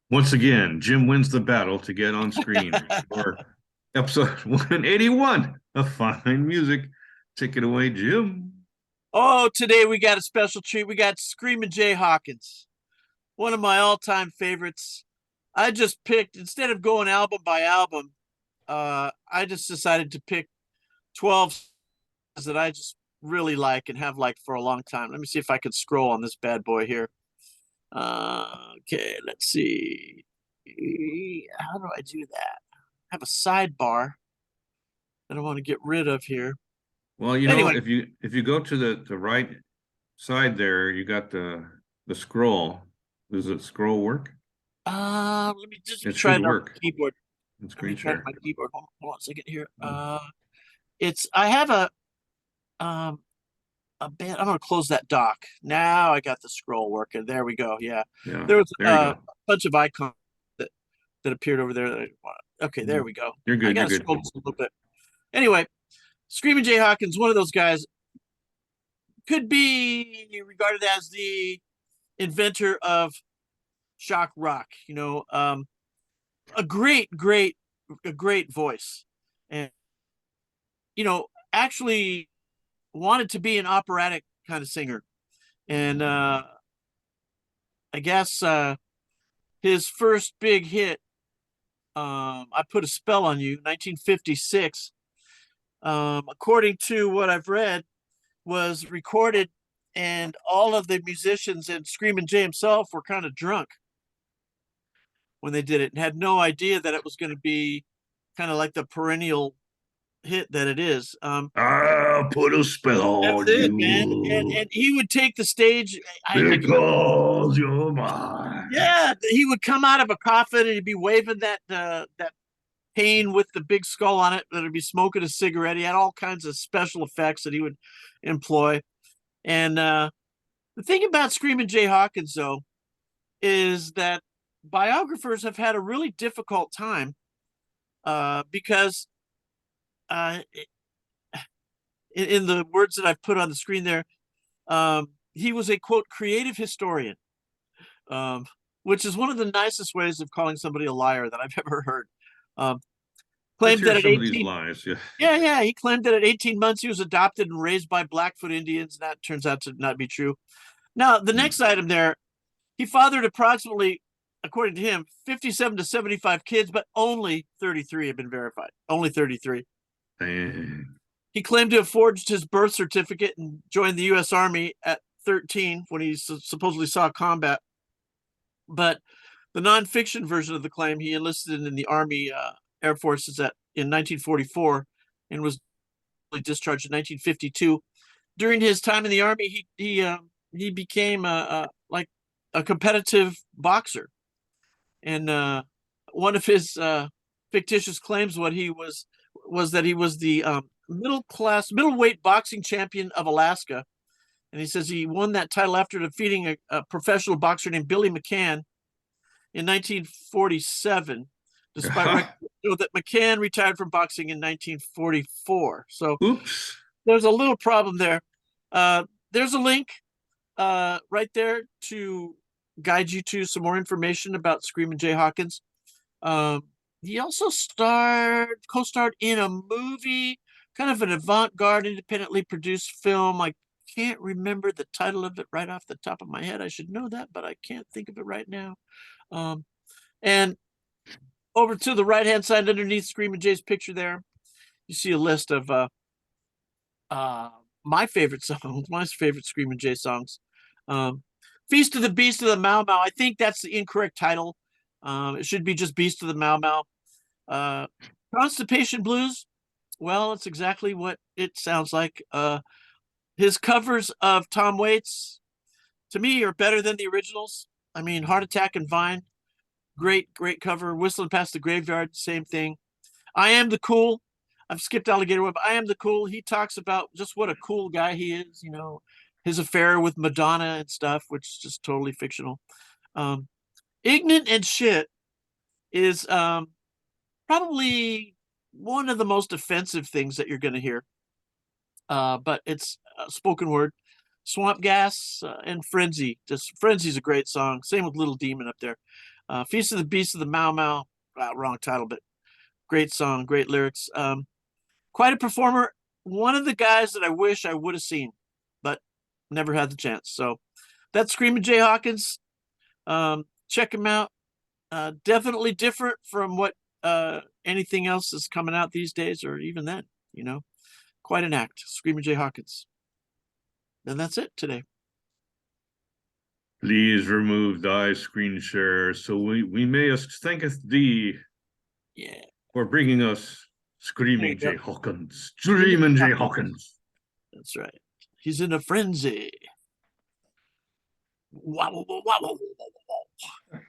Once again, Jim wins the battle to get on screen for episode 181 of Fine Music. Take it away, Jim. Oh, today we got a special treat. We got Screamin Jay Hawkins, one of my all-time favorites. I just picked, instead of going album by album, I just decided to pick 12 songs that I just really like and have liked for a long time. Let me see if I can scroll on this bad boy here. Okay, let's see. How do I do that? I have a sidebar that I want to get rid of here. Well, Anyway, if you go to the right side there, you got the scroll. Does it scroll work? let me It try should it on work. the keyboard. And Let me screen try it on share. my keyboard. Hold on a second here. Mm. It's I have um a band. I'm gonna close that dock. Now I got the scroll working. There we go. Yeah, Yeah, there was there you go. a bunch of icons that appeared over there. Okay, there Mhm. we go. You're I good. You're gotta good. scroll just a little bit. Anyway, Screamin Jay Hawkins, one of those guys, could be regarded as the inventor of shock rock. A great voice, and actually wanted to be an operatic kind of singer. And I guess his first big hit, I Put a Spell on You, 1956, according to what I've read, was recorded, and all of the musicians and Screamin Jay himself were kind of drunk when they did it and had no idea that it was going to be kind of like the perennial hit that it is. I'll put a spell That's on it, man. And you and he would take the stage. I can remember. because you're mine. Yeah, he would come out of a coffin and he'd be waving that cane with the big skull on it. That would be smoking a cigarette. He had all kinds of special effects that he would employ. And the thing about Screamin Jay Hawkins, though, is that biographers have had a really difficult time because uh, in the words that I've put on the screen there, he was a quote creative historian, um, which is one of the nicest ways of calling somebody a liar that I've ever heard. Um, Let's claimed hear that at some of these 18, lies. Yeah. yeah, he claimed that at 18 months he was adopted and raised by Blackfoot Indians. And that turns out to not be true. Now, the Mm. next item there, he fathered approximately, according to him, 57 to 75 kids, but only 33 have been verified. Only 33. Dang. He claimed to have forged his birth certificate and joined the U.S. Army at 13 when he supposedly saw combat. But the nonfiction version of the claim, he enlisted in the Army Air Forces in 1944 and was discharged in 1952. During his time in the Army, he became like a competitive boxer, and one of his fictitious claims, what he was that he was the middleweight boxing champion of Alaska, and he says he won that title after defeating a professional boxer named Billy McCann in 1947, despite that McCann retired from boxing in 1944. So Oops. there's a little problem there. There's a link right there to guide you to some more information about Screamin Jay Hawkins. Um, he also co-starred in a movie, kind of an avant-garde, independently produced film. I can't remember the title of it right off the top of my head. I should know that, but I can't think of it right now. Um, and over to the right-hand side, underneath Screamin Jay's picture there, you see a list of uh, my favorite songs, my favorite Screamin Jay songs. Um, Feast of the Beast of the Mau Mau. I think that's the incorrect title. It should be just Beast of the Mau Mau. Uh, Constipation Blues. Well, it's exactly what it sounds like. His covers of Tom Waits, to me, are better than the originals. I mean, Heart Attack and Vine, great cover. Whistling Past the Graveyard, same thing. I Am the Cool. I've skipped Alligator Web. I Am the Cool. He talks about just what a cool guy he is, his affair with Madonna and stuff, which is just totally fictional. Um, Ignorant and Shit is probably one of the most offensive things that you're going to hear. But it's spoken word. Swamp Gas and Frenzy. Just Frenzy's a great song. Same with Little Demon up there. Feast of the Beast of the Mau Mau. Wrong title, but great song, great lyrics. Quite a performer. One of the guys that I wish I would have seen, but never had the chance. So that's Screamin Jay Hawkins. Check him out. Definitely different from what anything else is coming out these days, or even then, you know. Quite an act, Screamin Jay Hawkins. And that's it today. Please remove thy screen share, so we mayest thanketh thee Yeah. for bringing us There you Screaming go. Jay Hawkins. Screamin Jay Hawkins. That's right. He's in a frenzy. Wow, wow, wow, wow, wow, wow, wow.